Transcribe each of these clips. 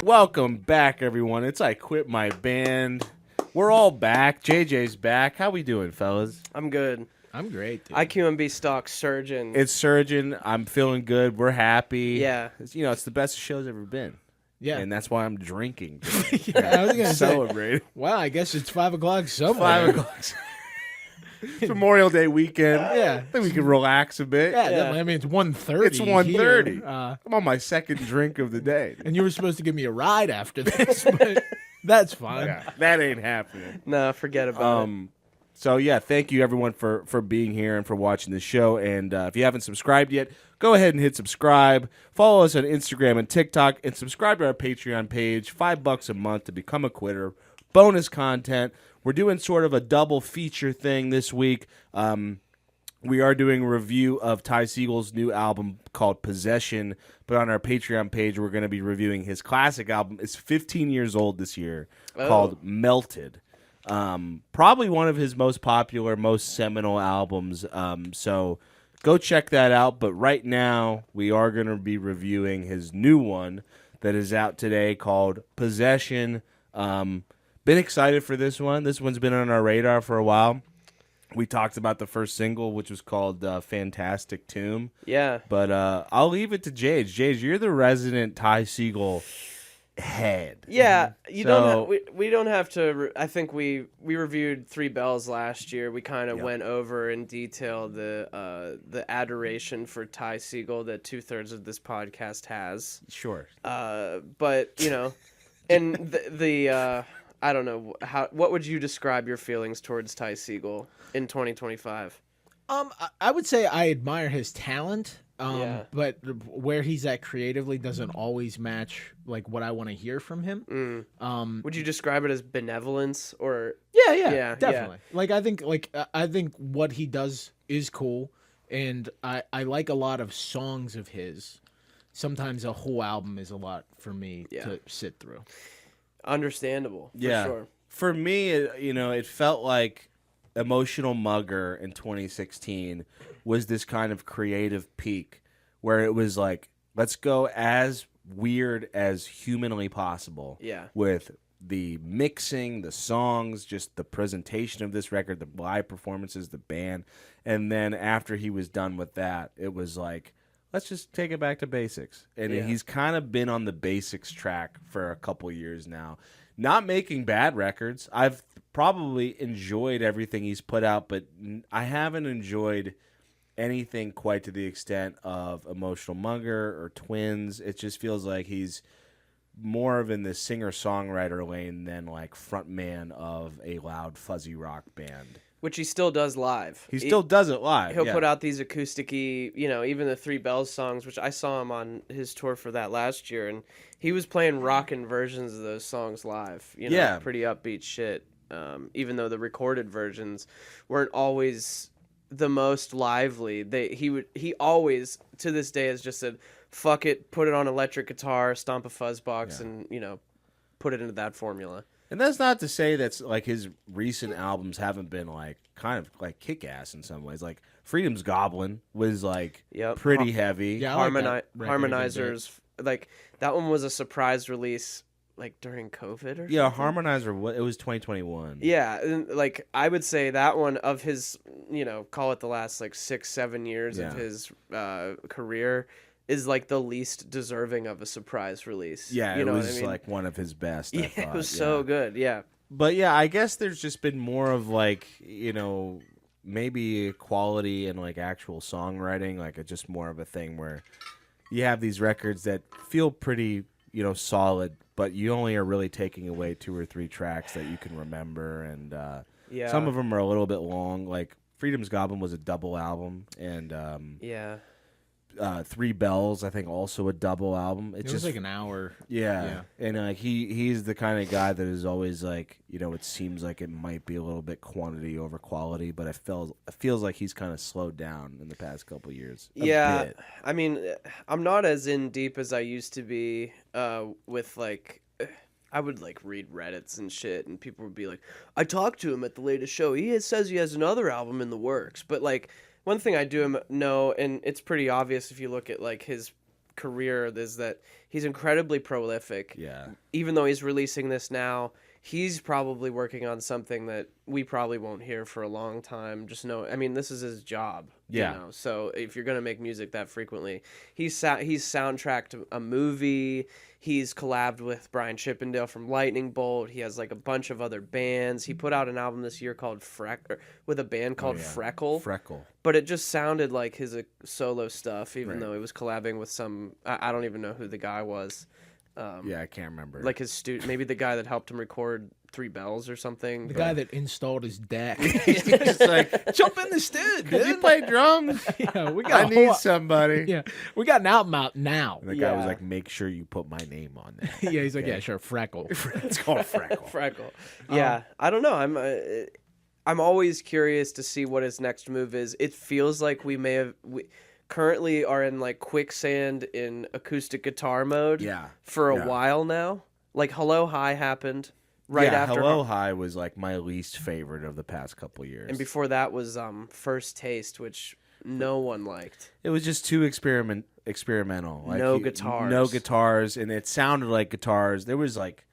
Welcome back, everyone. It's I Quit My Band. We're all back. JJ's back. How we doing, fellas? I'm good. I'm great, dude. IQMB stock surgeon. It's surging. I'm feeling good. We're happy. Yeah. It's the best show's ever been. Yeah. And that's why I'm drinking. I was gonna say, Celebrate. wow, I guess it's 5 o'clock somewhere. 5 o'clock. It's Memorial Day weekend. Yeah. I think we can relax a bit. Yeah, I mean, it's 1:30. It's 1:30. here. I'm on my second drink of the day. And you were supposed to give me a ride after this, but that's fine. Yeah, that ain't happening. No, forget about it. So, yeah, thank you, everyone, for being here and for watching the show. And if you haven't subscribed yet, go ahead and hit subscribe. Follow us on Instagram and TikTok, and subscribe to our Patreon page. $5 a month to become a quitter. Bonus content. We're doing sort of a double feature thing this week. We are doing a review of Ty Segall's new album called Possession, but on our Patreon page, we're going to be reviewing his classic album. It's 15 years old this year, called Melted. Probably one of his most popular, most seminal albums. So go check that out. But right now, we are going to be reviewing his new one that is out today called Possession. Been excited for this one. This one's been on our radar for a while. We talked about the first single, which was called Fantastic Tomb. Yeah. But I'll leave it to Jade. Jade, you're the resident Ty Segall head. Yeah, we don't have to. I think we reviewed Three Bells last year. We kind of went over in detail the adoration for Ty Segall that 2/3 of this podcast has. Sure. But and the I don't know what would you describe your feelings towards Ty Segall in 2025? I would say I admire his talent. Yeah. But where he's at creatively doesn't always match like what I want to hear from him. Would you describe it as benevolence or? Yeah, definitely. I think what he does is cool, and I like a lot of songs of his. Sometimes a whole album is a lot for me to sit through. Understandable. Yeah. For sure. For me, it felt like Emotional Mugger in 2016 was this kind of creative peak where it was like, let's go as weird as humanly possible. Yeah. With the mixing, the songs, just the presentation of this record, the live performances, the band. And then after he was done with that, it was like, let's just take it back to basics. And he's kind of been on the basics track for a couple years now. Not making bad records. I've probably enjoyed everything he's put out, but I haven't enjoyed anything quite to the extent of Emotional Mugger or Twins. It just feels like he's more of in the singer-songwriter lane than like frontman of a loud, fuzzy rock band. Which he still does live. He still does it live. He'll put out these acoustic-y, even the Three Bells songs, which I saw him on his tour for that last year, and he was playing rockin' versions of those songs live. Pretty upbeat shit. Even though the recorded versions weren't always the most lively, he always to this day has just said, "Fuck it, put it on electric guitar, stomp a fuzz box, and put it into that formula." And that's not to say that's like his recent albums haven't been like kind of like kick-ass in some ways. Like Freedom's Goblin was like pretty heavy. Yeah, Harmonizers, like that one was a surprise release like during COVID or something. Yeah, Harmonizer, it was 2021. Yeah, and, like I would say that one of his, call it the last like 6-7 years of his career is like the least deserving of a surprise release. Yeah, it was like one of his best. I thought. It was so good. Yeah. But yeah, I guess there's just been more of like, maybe quality and like actual songwriting, like just more of a thing where you have these records that feel pretty, solid, but you only are really taking away 2 or 3 tracks that you can remember. And some of them are a little bit long. Like Freedom's Goblin was a double album. And Three Bells, I think, also a double album. It was like an hour. Yeah. And he's the kind of guy that is always like, it seems like it might be a little bit quantity over quality, but it feels like he's kind of slowed down in the past couple years. Yeah, bit. I mean, I'm not as in deep as I used to be with like. I would like read Reddits and shit, and people would be like, "I talked to him at the latest show. He says he has another album in the works," but like. One thing I do know, and it's pretty obvious if you look at like his career is that he's incredibly prolific. Yeah. Even though he's releasing this now, he's probably working on something that we probably won't hear for a long time. This is his job. Yeah. You know? So if you're gonna make music that frequently, he's soundtracked a movie. He's collabed with Brian Chippendale from Lightning Bolt. He has like a bunch of other bands. He put out an album this year called with a band called Freckle. But it just sounded like his solo stuff, even though he was collabing with some. I don't even know who the guy was. I can't remember. Like his maybe the guy that helped him record Three Bells or something. The guy that installed his deck. Just like, jump in the studio, dude. you play drums? Yeah, I need somebody. Yeah, we got an album out now. And the guy was like, make sure you put my name on there. Yeah, he's like, yeah, sure, Freckle. It's called Freckle. Freckle. Yeah, I don't know. I'm always curious to see what his next move is. It feels like we currently are in like quicksand in acoustic guitar mode for a while now. Like Hello High happened after Hello High was like my least favorite of the past couple years. And before that was First Taste, which no one liked. It was just too experimental. Like, no guitars, and it sounded like guitars. There was like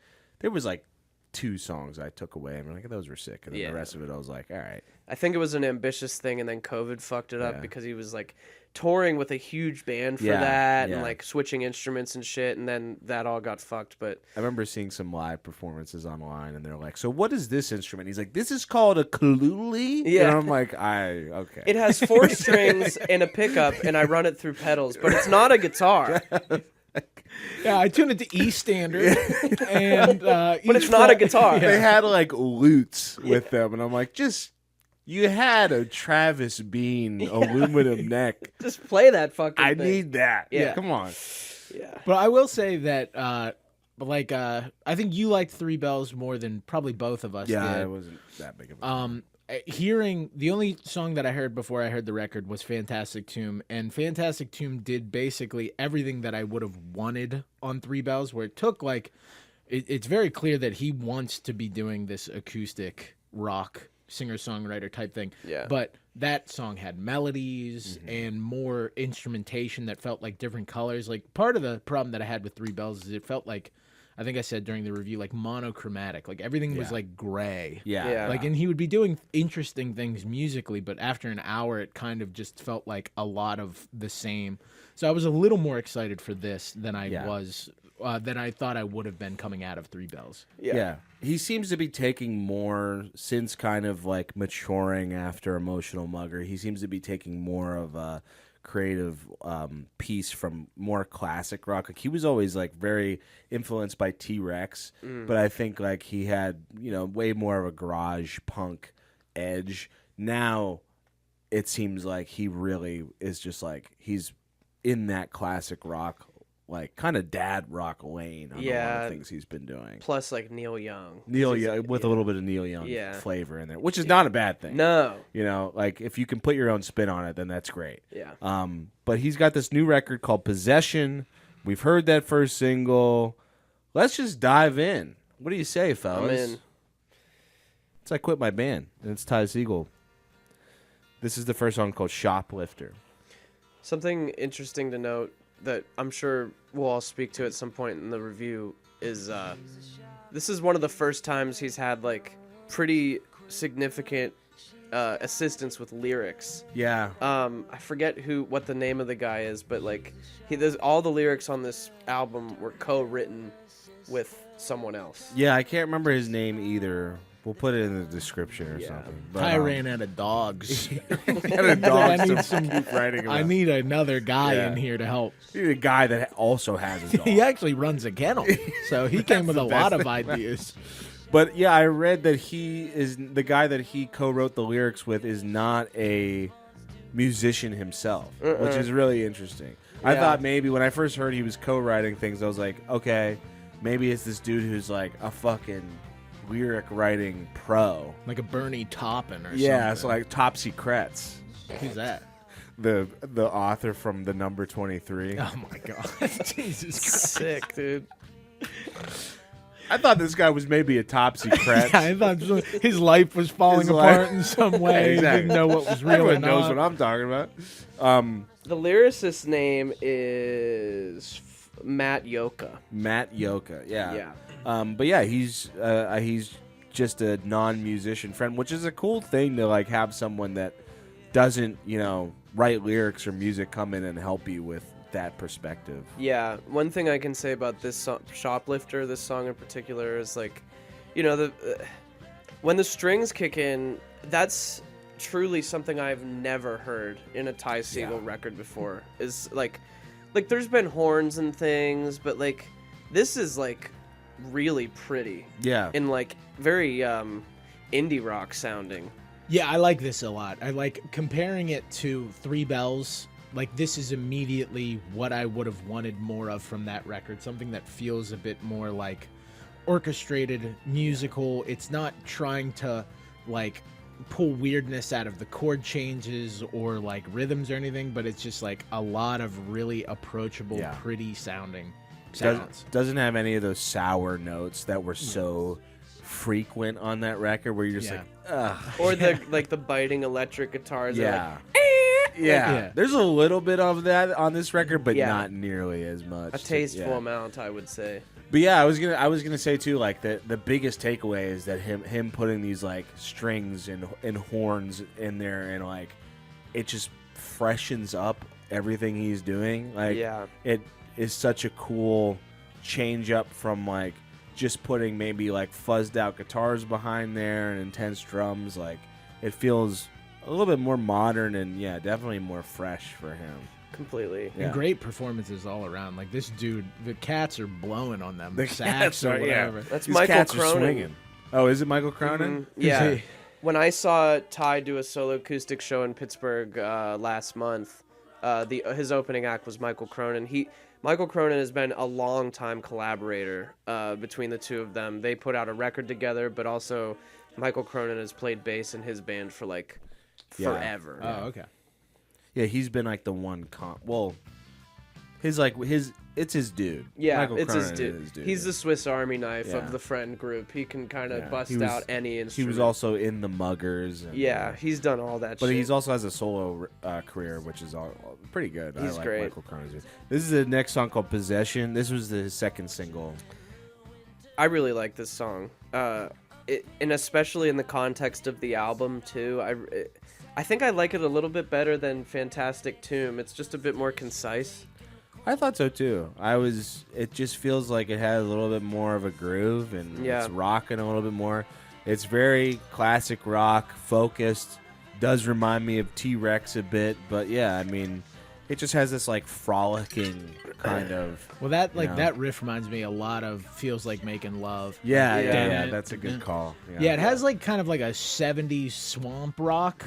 2 songs I took away. I'm like, those were sick. And then the rest of it, I was like, all right. I think it was an ambitious thing, and then COVID fucked it up because he was like touring with a huge band for that and like switching instruments and shit, and then that all got fucked. But I remember seeing some live performances online, and they're like, so what is this instrument? He's like, this is called a kaluli? Yeah. And I'm like, okay. It has 4 strings and a pickup, and I run it through pedals, but it's not a guitar. Yeah, I tuned it to E standard, and but it's not a guitar. They had like lutes with them, and I'm like, you had a Travis Bean aluminum neck. Just play that fucking thing. I need that. Yeah. Come on. Yeah. But I will say that, I think you liked Three Bells more than probably both of us did. Yeah, it wasn't that big of a hearing the only song that I heard before I heard the record was Fantastic Tomb, and Fantastic Tomb did basically everything that I would have wanted on Three Bells, where it took like it's very clear that he wants to be doing this acoustic rock singer-songwriter type thing. Yeah. But that song had melodies and more instrumentation that felt like different colors. Like part of the problem that I had with Three Bells is it felt like, I think I said during the review, like monochromatic. Like everything was like gray. Yeah. Like, and he would be doing interesting things musically, but after an hour, it kind of just felt like a lot of the same. So I was a little more excited for this than I was, than I thought I would have been coming out of Three Bells. Yeah. He seems to be taking more, since kind of like maturing after Emotional Mugger, he seems to be taking more of a creative piece from more classic rock. Like he was always like very influenced by T-Rex, but I think like he had, way more of a garage punk edge. Now it seems like he really is just like he's in that classic rock, like kind of dad rock lane on a lot of things he's been doing. Plus like Neil Young. With a little bit of Neil Young flavor in there, which is not a bad thing. No. Like if you can put your own spin on it, then that's great. Yeah. But he's got this new record called Possession. We've heard that first single. Let's just dive in. What do you say, fellas? I'm in. It's I Quit My Band, and it's Ty Segall. This is the first song called Shoplifter. Something interesting to note that I'm sure we'll all speak to at some point in the review is this is one of the first times he's had like pretty significant assistance with lyrics. Yeah. I forget what the name of the guy is, but like all the lyrics on this album were co-written with someone else. Yeah, I can't remember his name either. We'll put it in the description or something. But, I ran out of dogs. I need another guy in here to help. You need a guy that also has a dog. He actually runs a kennel, so he came with a lot of ideas. But yeah, I read that he is the guy that he co-wrote the lyrics with is not a musician himself, which is really interesting. Yeah. I thought maybe when I first heard he was co-writing things, I was like, okay, maybe it's this dude who's like a fucking lyric writing pro, like a Bernie Taupin or something. Yeah, so like Top Secrets. Who's that? The author from the Number 23. Oh my god, Jesus Christ. Sick, dude. I thought this guy was maybe a Topsy Kretz. Yeah, I thought his life was falling apart in some way. Exactly. Didn't know what was real Everyone or knows not. what I'm talking about. The lyricist's name is Matt Yoka. Matt Yoka, yeah. Yeah. But yeah, he's just a non-musician friend, which is a cool thing to like have someone that doesn't, write lyrics or music come in and help you with that perspective. Yeah, one thing I can say about this Shoplifter, this song in particular, is like, when the strings kick in, that's truly something I've never heard in a Ty Segall record before. Is like there's been horns and things, but like this is like really pretty. Yeah. And like very indie rock sounding. Yeah, I like this a lot. I like comparing it to Three Bells. Like, this is immediately what I would have wanted more of from that record. Something that feels a bit more like orchestrated, musical. It's not trying to like pull weirdness out of the chord changes or like rhythms or anything, but it's just like a lot of really approachable, pretty sounding sounds. Doesn't have any of those sour notes that were so frequent on that record where you're just like, ugh. Or the biting electric guitars. Yeah. Yeah. There's a little bit of that on this record, but not nearly as much. A tasteful amount, I would say. But yeah, I was gonna say too, like the biggest takeaway is that him putting these like strings and horns in there, and like it just freshens up everything he's doing. Like it is such a cool change up from like just putting maybe like fuzzed out guitars behind there and intense drums. Like it feels a little bit more modern and definitely more fresh for him. Completely. And great performances all around. Like this dude, the cats are blowing on them. The sax cats or are, whatever. That's These Michael cats are Cronin. swinging. Oh, is it Michael Cronin? Mm-hmm. Yeah. When I saw Ty do a solo acoustic show in Pittsburgh last month, his opening act was Michael Cronin. Michael Cronin has been a long-time collaborator between the two of them. They put out a record together, but also Michael Cronin has played bass in his band for like forever. Oh, okay. Yeah, he's been like the one it's his dude. Yeah, Michael it's Cronin his dude. is his dude. He's the Swiss Army knife of the friend group. He can kind of bust out any instrument. He was also in the Muggers. And, he's done all that but shit. He also has a solo career, which is all pretty good. He's I like great. Michael Cronin. This is the next song called Possession. This was his second single. I really like this song. And especially in the context of the album, too. I think I like it a little bit better than Fantastic Tomb. It's just a bit more concise. I thought so too. It just feels like it has a little bit more of a groove, and it's rocking a little bit more. It's very classic rock focused. Does remind me of T-Rex a bit, but yeah, I mean, it just has this like frolicking kind of. Well, that riff reminds me a lot of "Feels Like Making Love." Yeah, that's a good call. Yeah, it has like kind of like a '70s swamp rock,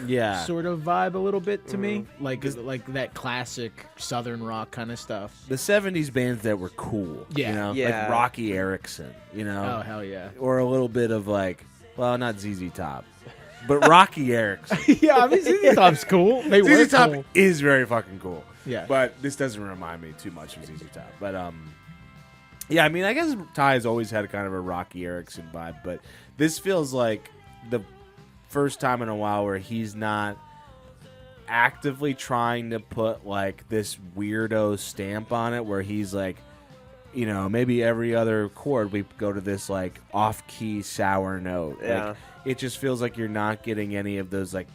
sort of vibe a little bit to me, like that classic Southern rock kind of stuff. The '70s bands that were cool, like Rocky Erickson, Oh hell yeah, or a little bit of like, well, not ZZ Top. But Rocky Erickson. Yeah, I mean, ZZ Top's cool. ZZ Top is very fucking cool. Yeah. But this doesn't remind me too much of ZZ Top. But, yeah, I mean, I guess Ty has always had kind of a Rocky Erickson vibe. But this feels like the first time in a while where he's not actively trying to put, like, this weirdo stamp on it where he's, like, maybe every other chord we go to this, like, off-key sour note. Yeah. Like, it just feels like you're not getting any of those like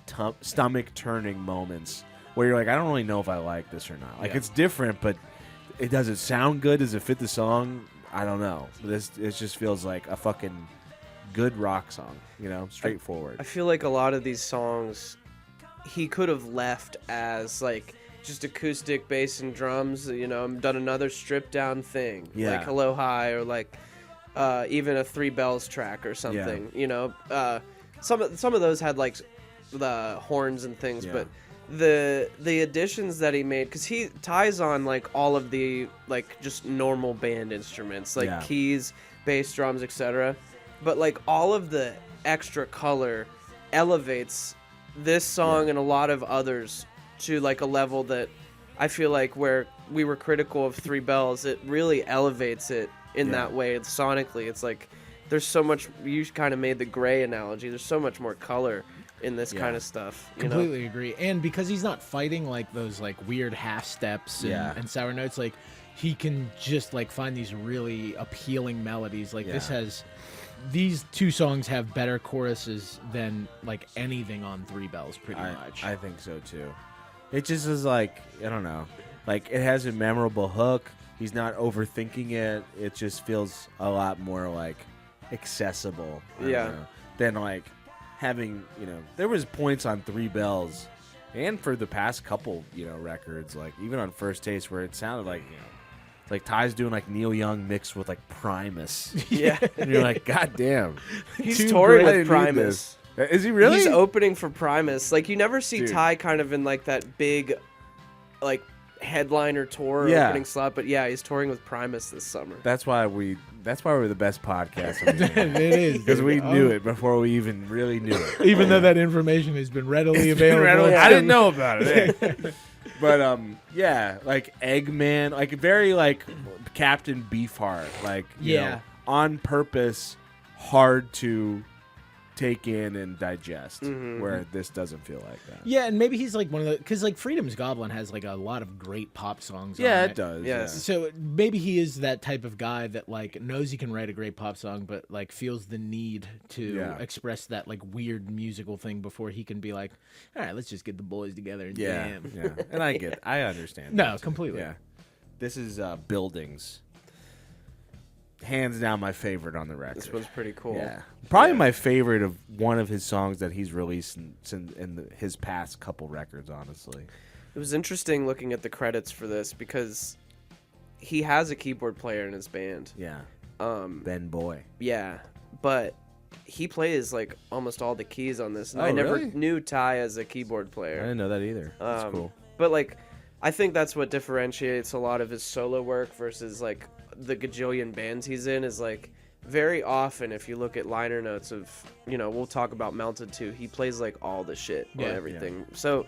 stomach-turning moments where you're like, I don't really know if I like this or not. Like it's different, but it doesn't sound good. Does it fit the song? I don't know. It just feels like a fucking good rock song. Straightforward. I feel like a lot of these songs, he could have left as like just acoustic bass and drums. Done another stripped down thing, like Hello High or like. Even a Three Bells track or something, some of those had like the horns and things, but the additions that he made, because he ties on like all of the like just normal band instruments like keys, bass, drums, etc. But like all of the extra color elevates this song and a lot of others to like a level that I feel like where we were critical of Three Bells, it really elevates it in that way. Sonically, it's like there's so much. You kind of made the gray analogy. There's so much more color in this kind of stuff. Completely agree. And because he's not fighting like those like weird half steps and sour notes, like he can just like find these really appealing melodies. Like these two songs have better choruses than like anything on Three Bells, pretty much. I think so too. It just is like, I don't know, like it has a memorable hook. He's not overthinking it. It just feels a lot more like accessible. Than like having, there was points on Three Bells and for the past couple, records, like even on First Taste where it sounded like, like Ty's doing like Neil Young mixed with like Primus. Yeah. And you're like, God damn. He's touring with Primus. Is he really? He's opening for Primus. Like you never see Ty kind of in like that big like headliner tour opening slot, but yeah, he's touring with Primus this summer. That's why we're the best podcast. It is. Because we knew it before we even really knew it. Even though that information has been readily available. I didn't know about it. But like Eggman, like very like Captain Beefheart, like you know, on purpose, hard to take in and digest, where this doesn't feel like that. Yeah, and maybe he's like one of the, because like Freedom's Goblin has like a lot of great pop songs. Yeah, on it does. Yeah. So maybe he is that type of guy that like knows he can write a great pop song, but like feels the need to express that like weird musical thing before he can be like, all right, let's just get the boys together and jam. Yeah, and I understand. No, completely. Yeah, this is Buildings. Hands down my favorite on the record. This one's pretty cool. Yeah. Probably my favorite of one of his songs that he's released in his past couple records, honestly. It was interesting looking at the credits for this because he has a keyboard player in his band. Yeah. Ben Boy. Yeah, but he plays like almost all the keys on this. And I never really? knew Ty as a keyboard I player. didn't know that either. That's cool. But like, I think that's what differentiates a lot of his solo work versus like the gajillion bands he's in is like very often if you look at liner notes of, we'll talk about Melted too, he plays like all the shit on everything. So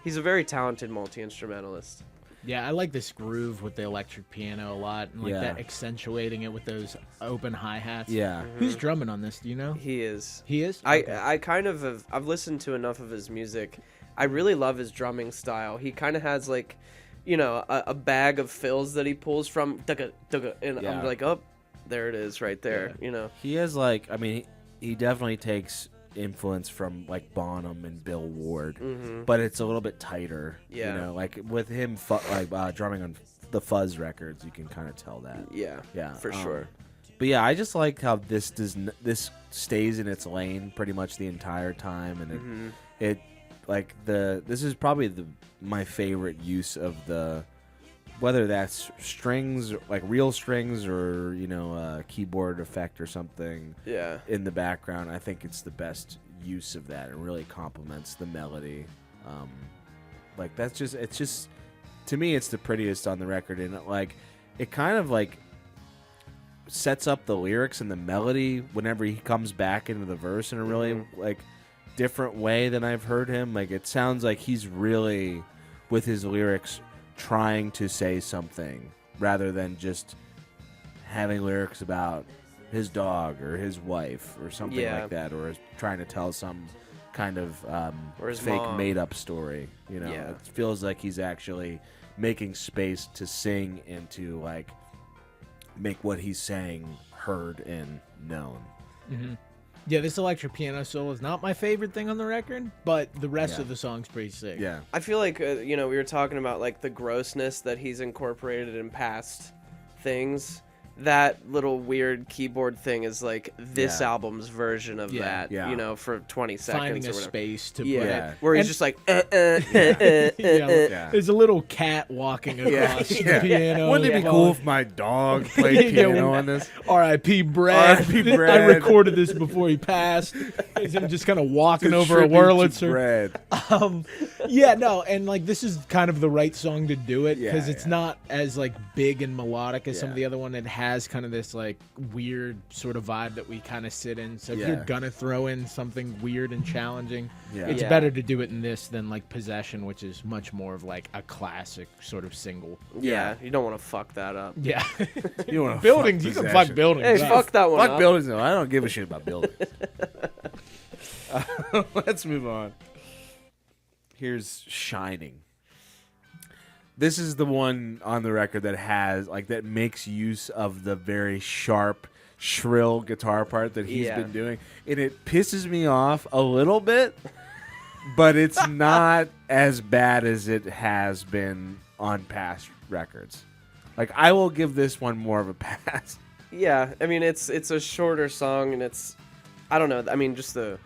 he's a very talented multi-instrumentalist. Yeah, I like this groove with the electric piano a lot, and like that accentuating it with those open hi-hats. Yeah. Who's drumming on this? Do you know? He is. He is? I kind of I've listened to enough of his music. I really love his drumming style. He kind of has like, a bag of fills that he pulls from, and I'm like, oh, there it is right there, He has like, I mean, he definitely takes influence from like Bonham and Bill Ward, but it's a little bit tighter. Like with him drumming on the Fuzz records, you can kind of tell that. Yeah, for sure. But yeah, I just like how this stays in its lane pretty much the entire time, and it like this is probably my favorite use of the, whether that's strings, like real strings, or a keyboard effect or something. Yeah. In the background, I think it's the best use of that. It really complements the melody. Like it's just to me, it's the prettiest on the record, and it kind of like sets up the lyrics and the melody whenever he comes back into the verse in a really like different way than I've heard him. Like it sounds like he's really with his lyrics trying to say something rather than just having lyrics about his dog or his wife or something like that, or trying to tell some kind of or his fake mom. made up story. It feels like he's actually making space to sing and to like make what he's saying heard and known. Yeah, this electric piano solo is not my favorite thing on the record, but the rest of the song's pretty sick. Yeah. I feel like, we were talking about like the grossness that he's incorporated in past things. That little weird keyboard thing is like this album's version of that, for 20 seconds Finding or a whatever. space to Yeah, put it. where he's just like, There's a little cat walking across the piano. Wouldn't it be cool if my dog played piano on this? R.I.P. Brad. R.I.P. Brad. I recorded this before he passed. It's him just kind of walking over a Wurlitzer. And like this is kind of the right song to do it because it's not as like big and melodic as some of the other one. It has kind of this like weird sort of vibe that we kind of sit in. So if you're gonna throw in something weird and challenging, it's better to do it in this than like Possession, which is much more of like a classic sort of single. Yeah, you don't want to fuck that up. Yeah, you want buildings. You can fuck buildings. Hey, fuck that one. Fuck buildings. No, I don't give a shit about buildings. Let's move on. Here's Shining. This is the one on the record that has that makes use of the very sharp, shrill guitar part that he's been doing, and it pisses me off a little bit, but it's not as bad as it has been on past records. Like, I will give this one more of a pass. Yeah, I mean it's a shorter song, and it's, I don't know. I mean, just the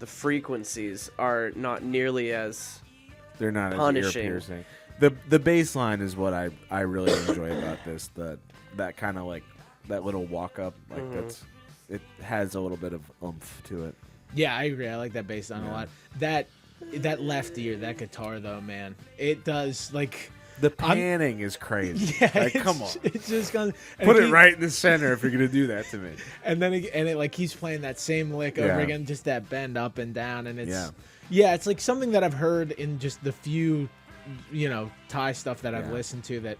frequencies are not nearly as they're not punishing. As ear piercing. The bass line is what I really enjoy about this. That kind of like that little walk up, like it has a little bit of oomph to it. Yeah, I agree. I like that bass line a lot. That left ear, that guitar though, man, it does like. The panning is crazy. Yeah, like, come on. It's just gonna put it right in the center if you're gonna do that to me. And then it like he's playing that same lick over again, just that bend up and down, and it's it's like something that I've heard in just the few, Thai stuff that I've listened to. That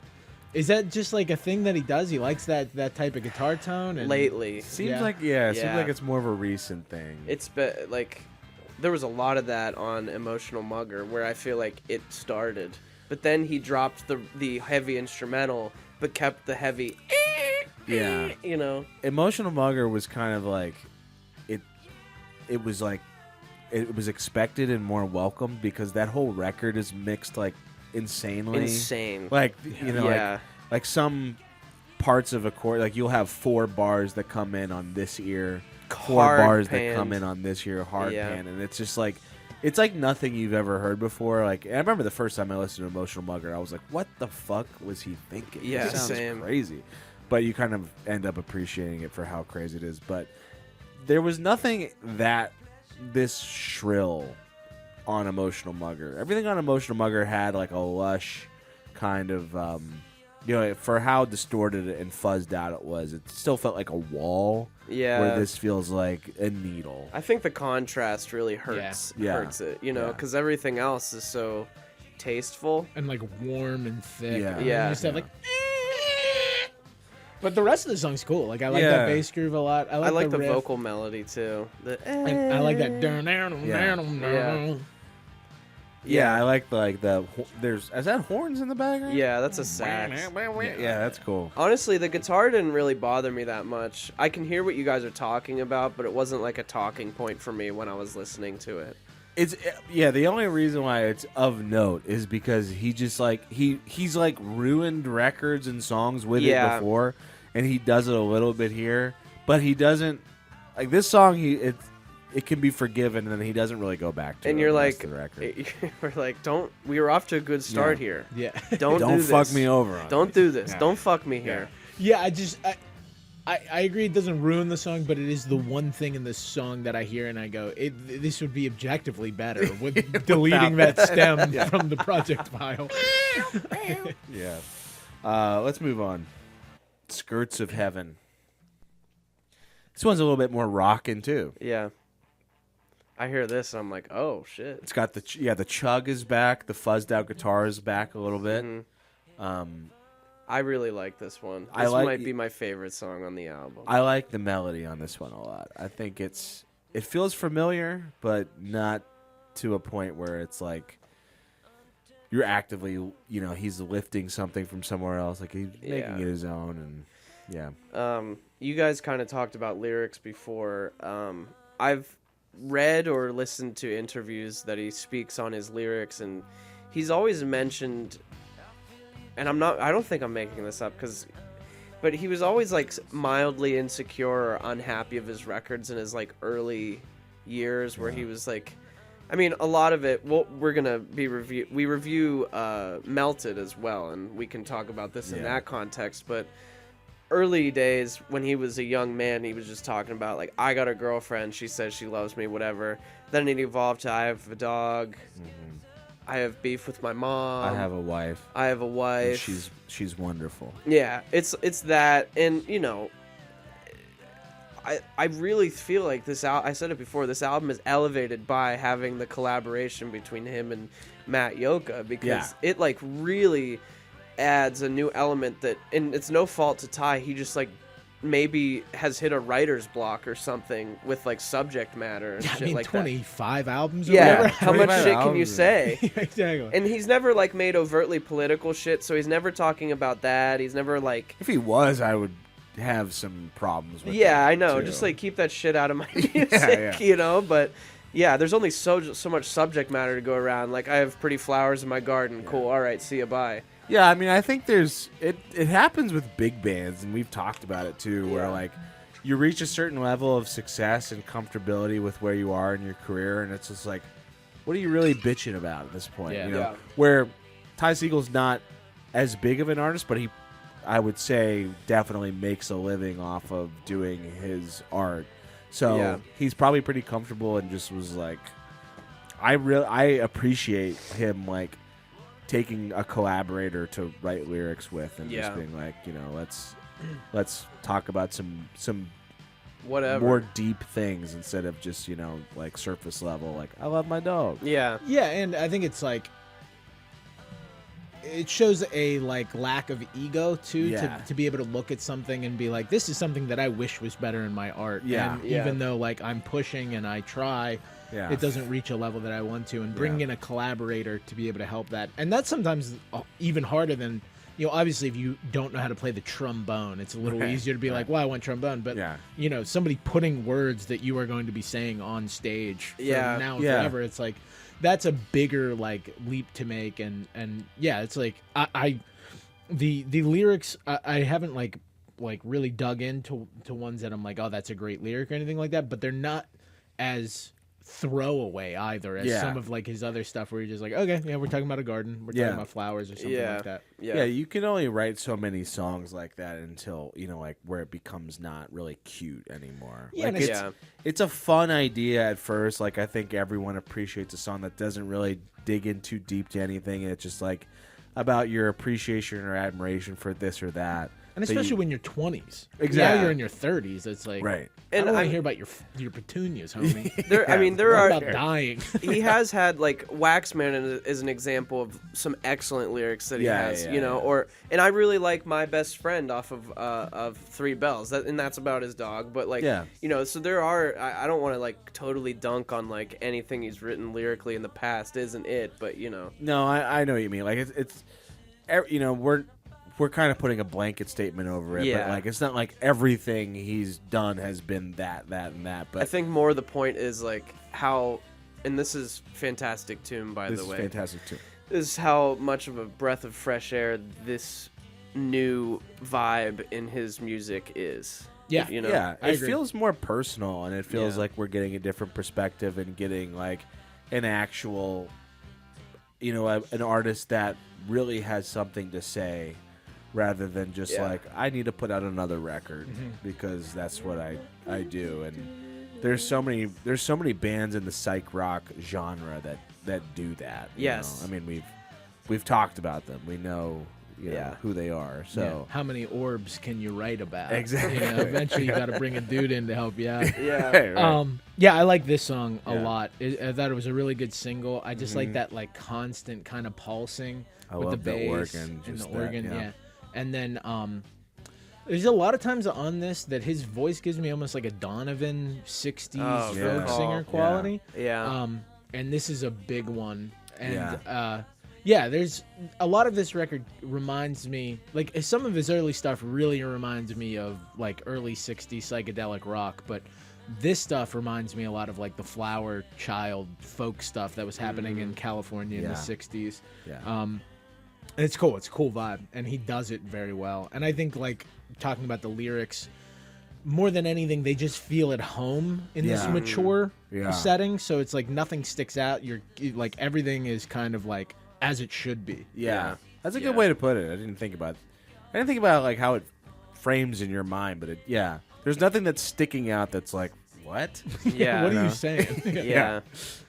is that just like a thing that he does. He likes that type of guitar tone. And lately, seems like seems like it's more of a recent thing. It's like there was a lot of that on Emotional Mugger, where I feel like it started. But then he dropped the heavy instrumental, but kept the heavy. Emotional Mugger was kind of like it was like it was expected and more welcome because that whole record is mixed like insanely. Insane. Like like some parts of a chord, like you'll have 4 bars that come in on this ear, 4 bars that come in on this ear, hard pan, and it's just like. It's like nothing you've ever heard before. Like, I remember the first time I listened to Emotional Mugger, I was like, "What the fuck was he thinking?" Yeah, it sounds same. Crazy. But you kind of end up appreciating it for how crazy it is. But there was nothing this shrill on Emotional Mugger. Everything on Emotional Mugger had like a lush kind of, for how distorted and fuzzed out it was. It still felt like a wall. Yeah. Where this feels like a needle. I think the contrast really hurts it, because everything else is so tasteful and like warm and thick. Yeah. And you just have like. But the rest of the song's cool. Like I like that bass groove a lot. I like the riff. vocal melody too. I like that. Yeah, I like the there's is that horns in the background? Yeah, that's a sax. Yeah, that's cool. Honestly, the guitar didn't really bother me that much. I can hear what you guys are talking about, but it wasn't like a talking point for me when I was listening to it. It's the only reason why it's of note is because he just like he's like ruined records and songs with it before, and he does it a little bit here, but he doesn't like this song. It can be forgiven, and then he doesn't really go back to it. And you're like, the record. We're like, we were off to a good start here. Yeah. Don't do this. Fuck me over. Don't do this. Don't fuck me here. Yeah, I agree it doesn't ruin the song, but it is the one thing in this song that I hear and I go, this would be objectively better with deleting that stem from the project file. Yeah. Let's move on. Skirts of Heaven. This one's a little bit more rockin' too. Yeah. I hear this and I'm like, oh shit. It's got the chug is back, the fuzzed out guitar is back a little bit. Mm-hmm. I really like this one. This might be my favorite song on the album. I like the melody on this one a lot. I think it feels familiar, but not to a point where it's like you're actively, he's lifting something from somewhere else, like he's making it his own, and you guys kind of talked about lyrics before. I've read or listened to interviews that he speaks on his lyrics, and he's always mentioned, and I don't think I'm making this up, but he was always like mildly insecure or unhappy of his records in his like early years, where he was like, I mean, a lot of it, we're gonna be we review Melted as well, and we can talk about this in that context, but early days when he was a young man, he was just talking about like, I got a girlfriend, she says she loves me, whatever. Then it evolved to I have a dog. I have beef with my mom. I have a wife. And she's wonderful. Yeah, it's that, and you know, I really feel like this I said it before, this album is elevated by having the collaboration between him and Matt Yoka, because it like really adds a new element that, and it's no fault to Ty, he just like maybe has hit a writer's block or something with like subject matter and shit like 25 albums or yeah, whatever. how much shit can you say? Exactly. And he's never like made overtly political shit, so he's never talking about that. He's never like, if he was, I would have some problems with yeah, that I know, too. just like keep that shit out of my music, you know. But yeah, there's only so much subject matter to go around. Like, I have pretty flowers in my garden. Cool, all right, see ya, bye. Yeah, I mean, I think it happens with big bands, and we've talked about it too, where like you reach a certain level of success and comfortability with where you are in your career, and it's just like, what are you really bitching about at this point? Yeah. You know, where Ty Segall's not as big of an artist, but I would say, definitely makes a living off of doing his art. So he's probably pretty comfortable, and just was like, I appreciate him like taking a collaborator to write lyrics with, and just being like, you know, let's talk about some whatever more deep things instead of just, you know, like surface level, like I love my dog. Yeah, and I think it's like, it shows a like lack of ego too, to be able to look at something and be like, this is something that I wish was better in my art. And even though like I'm pushing and I try, it doesn't reach a level that I want to, and bring in a collaborator to be able to help that. And that's sometimes even harder than, you know, obviously if you don't know how to play the trombone, it's a little easier to be like, well, I want trombone, but you know, somebody putting words that you are going to be saying on stage for now and forever, it's like, that's a bigger like leap to make. And it's like the lyrics, I haven't like really dug into ones that I'm like, oh, that's a great lyric or anything like that, but they're not as throwaway either as some of like his other stuff, where you're just like, okay, we're talking about a garden, we're talking about flowers or something like that. Yeah, you can only write so many songs like that until, you know, like where it becomes not really cute anymore. It's a fun idea at first. Like, I think everyone appreciates a song that doesn't really dig in too deep to anything, and it's just like about your appreciation or admiration for this or that. And especially when you're 20s. Exactly. Now you're in your 30s. It's like, right. And I don't want to hear about your petunias, homie. I mean, there are about dying. He has had like Waxman is an example of some excellent lyrics that he has, you know. And I really like My Best Friend off of Three Bells, and that's about his dog. But like, you know, so there are. I don't want to like totally dunk on like anything he's written lyrically in the past isn't it, but you know. No, I know what you mean. Like it's you know, we're kind of putting a blanket statement over it, but like it's not like everything he's done has been that, and that. But I think more the point is like how, and this is fantastic tune, by the way. This is fantastic tune. This is how much of a breath of fresh air this new vibe in his music is. Yeah, you know, it feels more personal, and it feels like we're getting a different perspective and getting like an actual, you know, an artist that really has something to say, rather than just like, I need to put out another record because that's what I do. And there's so many bands in the psych rock genre that do that. You know? I mean, we've talked about them. We know, you know, who they are. So how many orbs can you write about? Exactly. You know, eventually you got to bring a dude in to help you out. Right. I like this song a lot. I thought it was a really good single. I just like that like constant kind of pulsing with the bass and the organ. And then there's a lot of times on this that his voice gives me almost like a Donovan 60s folk singer quality. And this is a big one. And there's a lot of this record reminds me, like some of his early stuff really reminds me of like early 60s psychedelic rock, but this stuff reminds me a lot of like the Flower Child folk stuff that was happening in California in the 60s. It's cool. It's a cool vibe, and he does it very well. And I think, like, talking about the lyrics, more than anything, they just feel at home in this mature setting. So it's like nothing sticks out. You're like everything is kind of like as it should be. Yeah, that's a good way to put it. I didn't think about like how it frames in your mind, but there's nothing that's sticking out that's like what? Yeah. What are you saying? Yeah.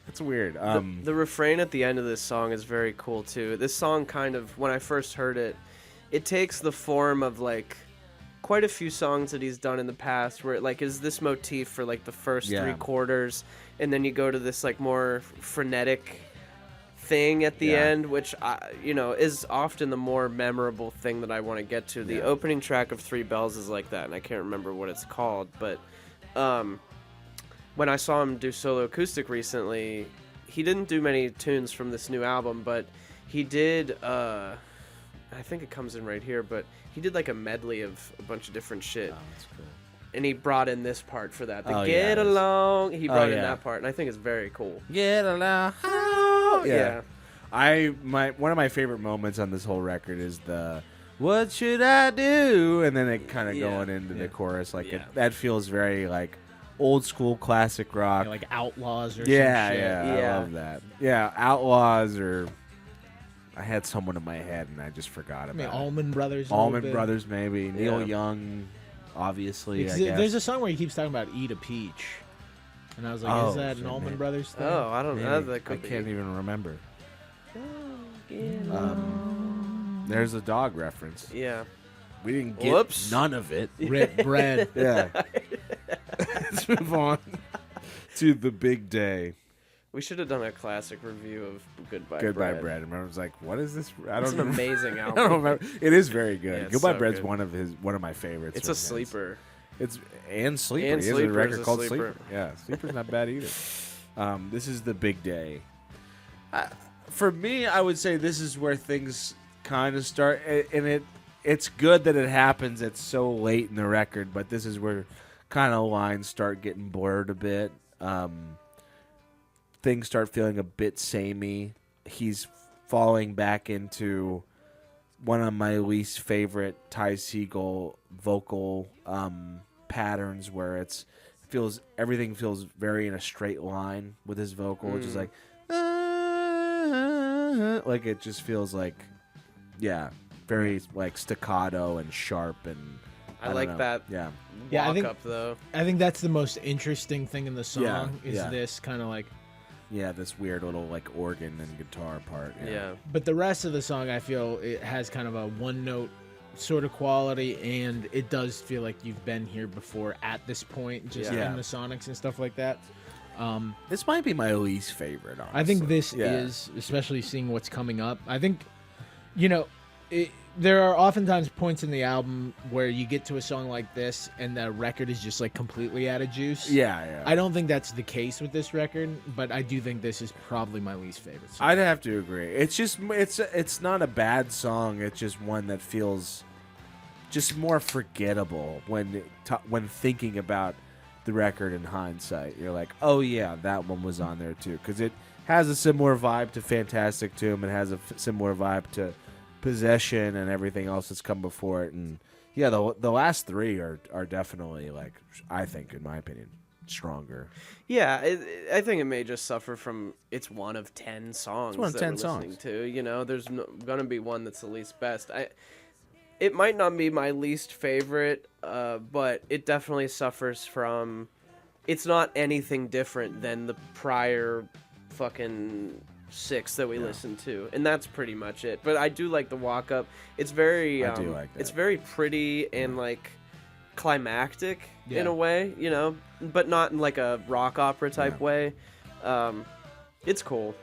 It's weird. The refrain at the end of this song is very cool too. This song kind of, when I first heard it, it takes the form of like quite a few songs that he's done in the past where it like is this motif for like the first 3 quarters, and then you go to this like more frenetic thing at the end, which is often the more memorable thing that I want to get to. The opening track of 3 Bells is like that, and I can't remember what it's called, but when I saw him do solo acoustic recently, he didn't do many tunes from this new album, but he did I think it comes in right here, but he did like a medley of a bunch of different shit. Oh, that's cool. And he brought in this part for that. Get along. He brought in that part, and I think it's very cool. Get along. Yeah. One of my favorite moments on this whole record is the "What should I do?" and then it kind of going into the chorus. Like that feels very like old school classic rock, like Outlaws or some shit. Yeah, I love that. Yeah, Outlaws or. I had someone in my head and I just forgot about it. Allman Brothers. Allman Brothers, maybe. Neil Young, obviously. I guess. There's a song where he keeps talking about "Eat a Peach," and I was like, "Is that an Allman Brothers thing?" Oh, I don't know. I can't even remember. There's a dog reference. Yeah. We didn't get none of it. Rip bread. Yeah. Let's move on to the big day. We should have done a classic review of Goodbye Bread. And I was like, "What is this?" It's an amazing album. I don't remember. It is very good. Yeah, Goodbye so Bread's good. one of my favorites. It's a sleeper. It's Sleeper. And He has a Sleeper record is a called sleeper. Sleeper. Yeah, Sleeper's not bad either. This is the big day. For me, I would say this is where things kind of start, and it's good that it happens. It's so late in the record, but this is where kind of lines start getting blurred a bit. Things start feeling a bit samey. He's falling back into one of my least favorite Ty Segall vocal patterns, where everything feels very in a straight line with his vocal, which is like it just feels like very like staccato and sharp, and I like that. Yeah, I think, up though. I think that's the most interesting thing in the song this kind of like. Yeah, this weird little like organ and guitar part. Yeah. But the rest of the song, I feel it has kind of a one-note sort of quality, and it does feel like you've been here before at this point, just in the sonics and stuff like that. This might be my least favorite, honestly. I think this is, especially seeing what's coming up. I think, there are oftentimes points in the album where you get to a song like this and the record is just like completely out of juice. Yeah. I don't think that's the case with this record, but I do think this is probably my least favorite song. I'd have to agree. It's just it's not a bad song. It's just one that feels just more forgettable when thinking about the record in hindsight. You're like, oh yeah, that one was on there too, because it has a similar vibe to Fantastic Tomb. It has a similar vibe to Possession and everything else that's come before it, and the last 3 are definitely, like, I think, in my opinion, stronger. Yeah, I think it may just suffer from it's one of 10 songs. It's one of 10 listening songs. To there's gonna be one that's the least best. It might not be my least favorite, but it definitely suffers from. It's not anything different than the prior fucking 6 that we listened to, and that's pretty much it. But I do like the walk up. It's very I do like that. It's very pretty and like climactic in a way, but not in like a rock opera type way. It's cool.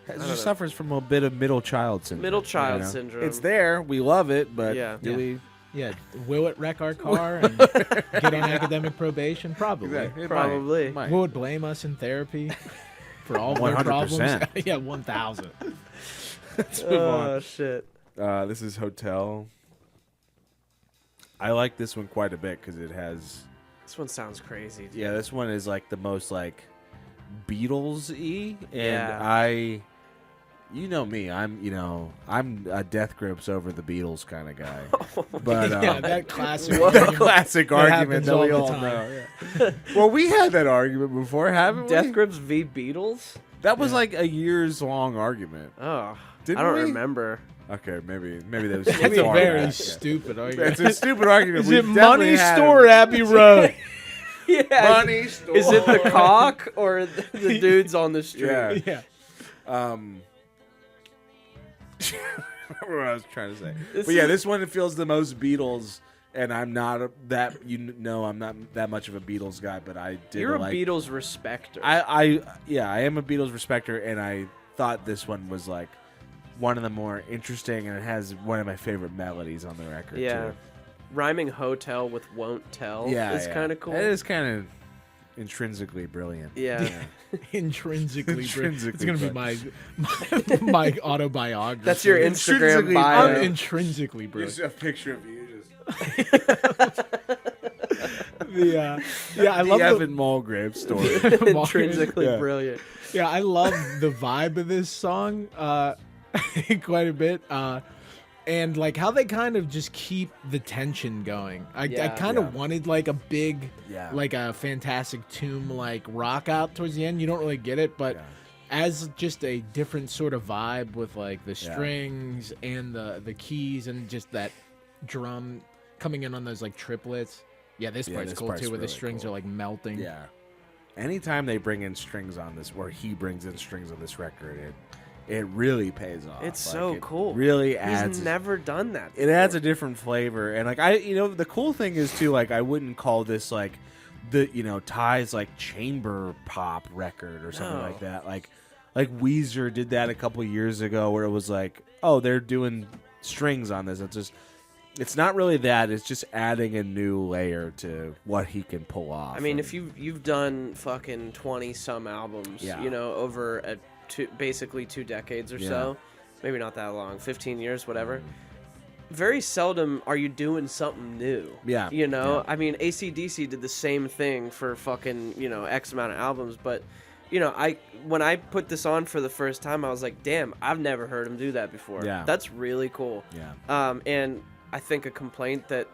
It just suffers from a bit of middle child syndrome. Middle child syndrome. It's there. We love it, but do we? Yeah, will it wreck our car and get on academic probation? Probably. Exactly. Probably. Might. Will it blame us in therapy for all their problems? 100%. 1,000. Let's move on. Oh shit. This is Hotel. I like this one quite a bit because it has. This one sounds crazy. Dude. Yeah, this one is like the most like Beatles-y, and Yeah. You know me, I'm a Death Grips over the Beatles kind of guy. But that classic. classic argument that we all all the know. Yeah. Well, we had that argument before, haven't we? Death Grips v Beatles. That was like a years long argument. Oh, Didn't I don't we? remember. Okay, maybe that was. That's a far very back. stupid argument. It's a stupid argument. Is We it definitely Money had Store Abbey Road? Yeah. Money store. Is it the cock or the dudes on the street? Yeah. What I was trying to say. This one feels the most Beatles, and I'm not I'm not that much of a Beatles guy, but I did. You're a Beatles respecter. I am a Beatles respecter, and I thought this one was like one of the more interesting, and it has one of my favorite melodies on the record. Yeah. Too. Rhyming hotel with won't tell is kind of cool. It is kind of intrinsically brilliant. Yeah. Intrinsically brilliant. It's going to be my autobiography. That's your Instagram bio. I'm intrinsically brilliant. Just a picture of you. I love the Evan Mulgrave story. Intrinsically brilliant. Yeah, I love the vibe of this song quite a bit. And like how they kind of just keep the tension going. I kind of wanted like a big, like a Fantastic Tomb like rock out towards the end. You don't really get it, but as just a different sort of vibe with like the strings and the keys and just that drum coming in on those like triplets. Yeah, this part's cool too, where the strings are like melting. Yeah. Anytime they bring in strings on this, or he brings in strings on this record, it really pays off. It's so cool. Really adds. He's never done that before. It adds a different flavor, and like the cool thing is too, like I wouldn't call this like Ty's like chamber pop record or something like that. Like Weezer did that a couple years ago, where it was like, oh, they're doing strings on this. It's not really that. It's just adding a new layer to what he can pull off. I mean, if you've done fucking 20 some albums, over basically 2 decades or so, maybe not that long, 15 years, whatever. Very seldom are you doing something new. Yeah. I mean, AC/DC did the same thing for fucking, X amount of albums, but, when I put this on for the first time, I was like, damn, I've never heard him do that before. Yeah. That's really cool. Yeah. And I think a complaint that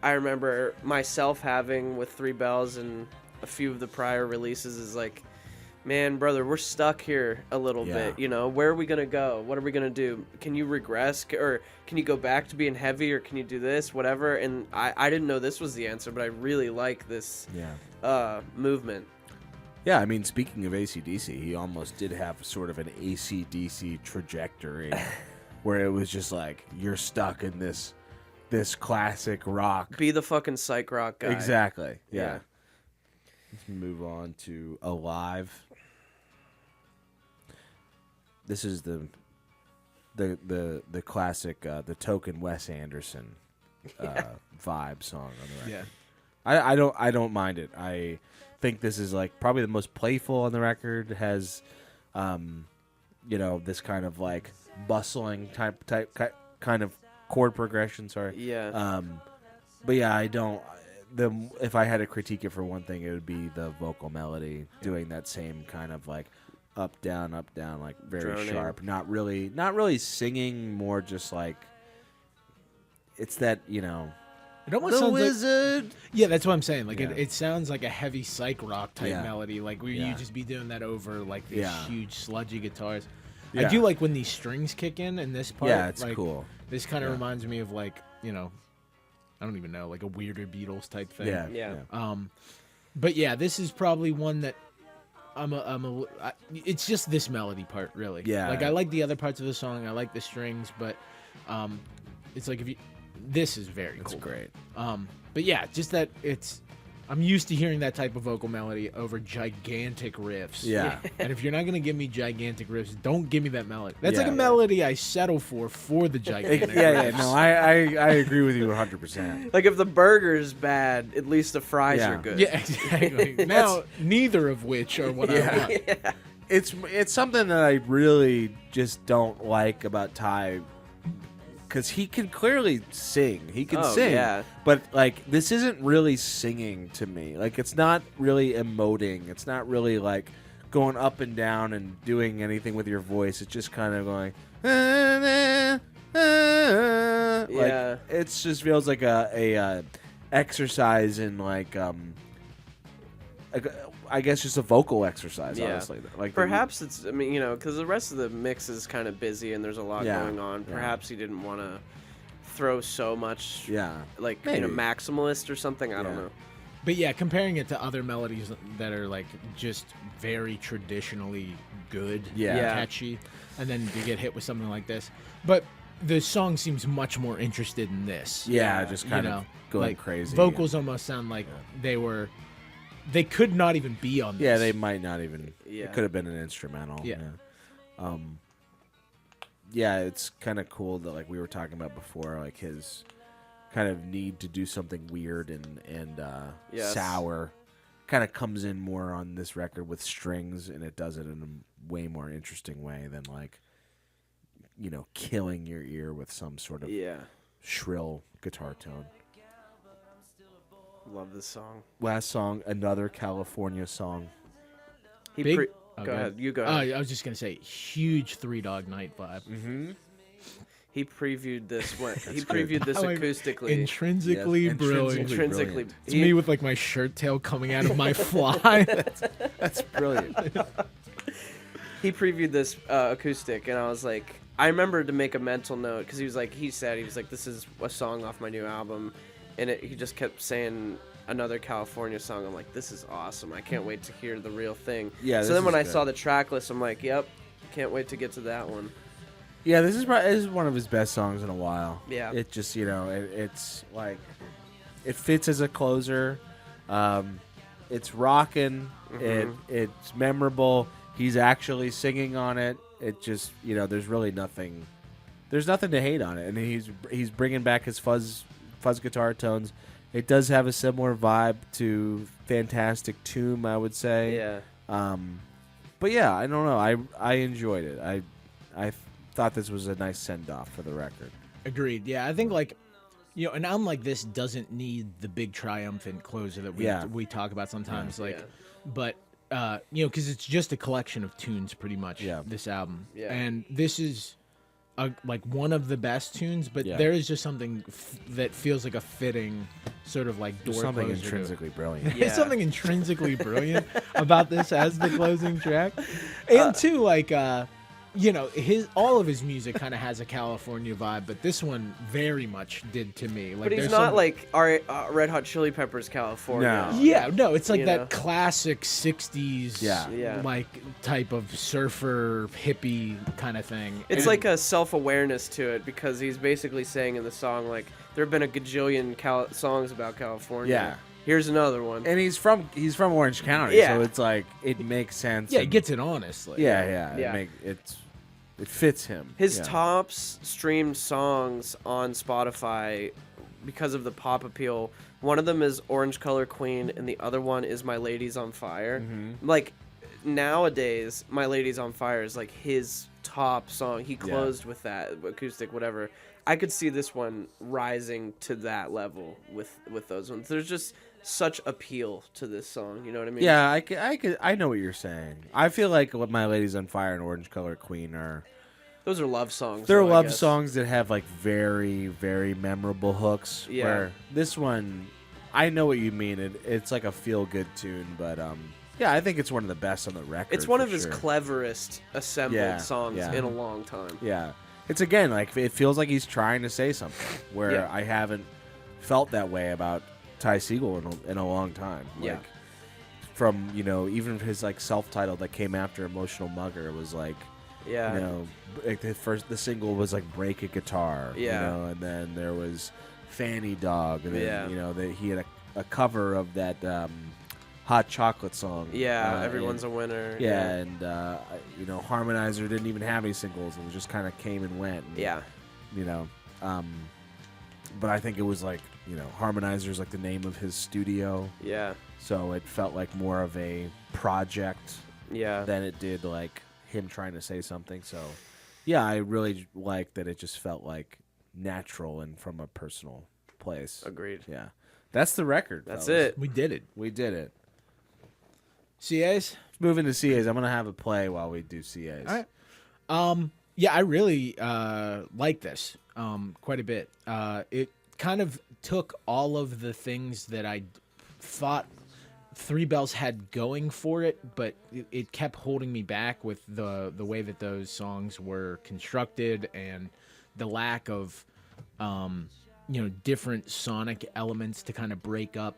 I remember myself having with Three Bells and a few of the prior releases is like, man, brother, we're stuck here a little bit. Where are we going to go? What are we going to do? Can you regress, or can you go back to being heavy, or can you do this, whatever? And I didn't know this was the answer, but I really like this movement. Yeah, I mean, speaking of AC/DC, he almost did have sort of an AC/DC trajectory where it was just like, you're stuck in this classic rock. Be the fucking psych rock guy. Exactly. Yeah. Let's move on to Alive. This is the classic, the token Wes Anderson vibe song on the record. Yeah. I don't mind it. I think this is like probably the most playful on the record. It has this kind of like bustling type kind of chord progression, sorry. Yeah. But yeah, I don't. If I had to critique it for one thing, it would be the vocal melody doing that same kind of like up down, like very droning. Sharp. Not really singing, more just like it's that It almost sounds wizard. Yeah, that's what I'm saying. Like it sounds like a heavy psych rock type melody, like where you just be doing that over like these huge sludgy guitars. I do like when these strings kick in this part. Yeah, it's like, cool. This kind of reminds me of like I don't even know, like a weirder Beatles type thing. Yeah. But yeah, this is probably one that it's just this melody part, really. Yeah. Like I like the other parts of the song. I like the strings, but it's like this is very cool. It's great. But yeah, just that I'm used to hearing that type of vocal melody over gigantic riffs. Yeah. And if you're not going to give me gigantic riffs, don't give me that melody. That's like a melody I settle for the gigantic riffs. Yeah, no, I agree with you 100%. Like if the burger's bad, at least the fries are good. Yeah, exactly. Now, neither of which are what I want. Yeah. It's something that I really just don't like about Ty, because he can clearly sing. He can sing. Yeah. But, like, this isn't really singing to me. Like, it's not really emoting. It's not really, like, going up and down and doing anything with your voice. It's just kind of going... Like, it just feels like a exercise in, like I guess just a vocal exercise, honestly. Like perhaps it's, because the rest of the mix is kind of busy and there's a lot going on. Perhaps he didn't want to throw so much, maximalist or something. I don't know. But yeah, comparing it to other melodies that are like just very traditionally good, catchy, and then you get hit with something like this. But the song seems much more interested in this. Yeah, just kind of going like, crazy. Vocals almost sound like they could not even be on this. Yeah, they might not even. Yeah. It could have been an instrumental. Yeah. Yeah, it's kind of cool that, like we were talking about before, like his kind of need to do something weird and sour kind of comes in more on this record with strings, and it does it in a way more interesting way than like, killing your ear with some sort of shrill guitar tone. Love this song. Last song, another California song. Go ahead. You go ahead. I was just gonna say, huge Three Dog Night vibe. Mm-hmm. He previewed this acoustically. Intrinsically brilliant. Intrinsically. It's me with like my shirt tail coming out of my fly. That's brilliant. He previewed this acoustic, and I was like, I remember to make a mental note because he was like, this is a song off my new album, and he just kept saying another California song. I'm like, this is awesome. I can't wait to hear the real thing. Yeah. So then when I saw the track list, I'm like, yep, can't wait to get to that one. Yeah, this is one of his best songs in a while. Yeah. It just, it's like, it fits as a closer. It's rocking. Mm-hmm. It's memorable. He's actually singing on it. It just, there's really nothing. There's nothing to hate on it. And he's bringing back his fuzz guitar tones. It does have a similar vibe to Fantastic Tomb, I would say. Yeah. But yeah, I don't know. I enjoyed it. I thought this was a nice send-off for the record. Agreed. Yeah, I think like, an album like this doesn't need the big triumphant closer that we talk about sometimes. But because it's just a collection of tunes, pretty much. Yeah. This album. Yeah. And this is like one of the best tunes, but there is just something that feels like a fitting sort of like door something closer intrinsically brilliant. There's something intrinsically brilliant about this as the closing track, and too like all of his music kind of has a California vibe, but this one very much did to me. Like, but he's not like our Red Hot Chili Peppers California. No. Yeah, no, it's like that classic '60s like type of surfer hippie kind of thing. It's like a self-awareness to it, because he's basically saying in the song, like, there have been a gajillion songs about California. Yeah. Here's another one. And he's from Orange County, so it's like it makes sense. Yeah, he gets it honestly. Yeah. It fits him. His top streamed songs on Spotify, because of the pop appeal, one of them is Orange Color Queen, and the other one is My Lady's on Fire. Mm-hmm. Like, nowadays, My Lady's on Fire is like his top song. He closed with that, acoustic, whatever. I could see this one rising to that level with those ones. There's just such appeal to this song, you know what I mean? Yeah, I know what you're saying. I feel like what My Lady's on Fire and Orange Color Queen are... Those are love songs. They're love songs that have like very, very memorable hooks. Yeah. Where this one, I know what you mean. It's like a feel-good tune, but yeah, I think it's one of the best on the record. It's one of his cleverest assembled songs in a long time. Yeah. It's, again, like, it feels like he's trying to say something, where I haven't felt that way about Ty Segall in a long time. Like, from, even his, like, self-titled that came after Emotional Mugger was, like, the single was, like, Break a Guitar, and then there was Fanny Dog, and then, he had a cover of that Hot Chocolate song. Yeah, Everyone's a Winner. Yeah, and Harmonizer didn't even have any singles, and it just kind of came and went. And, but I think it was like, Harmonizer's like the name of his studio. Yeah. So it felt like more of a project. Yeah. Than it did like him trying to say something. So, yeah, I really like that it just felt like natural and from a personal place. Agreed. Yeah. That's the record. That's fellas. it. We did it. We did it. CAs? Moving to CAs. I'm going to have a play while we do CAs. All right. Yeah, I really like this quite a bit. It kind of took all of the things that I thought Three Bells had going for it, but it kept holding me back with the way that those songs were constructed and the lack of different sonic elements to kind of break up